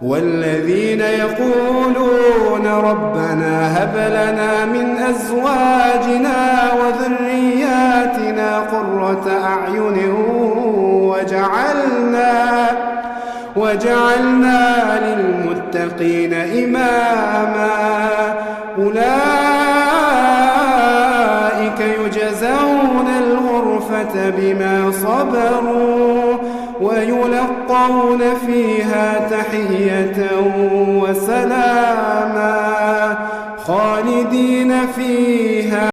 والذين يقولون ربنا هب لنا من أزواجنا وذرياتنا قرة أعين وجعلنا للمتقين إماما أولئك يجزون الغرفة بما صبروا ويلقون فيها تحية وسلاما خالدين فيها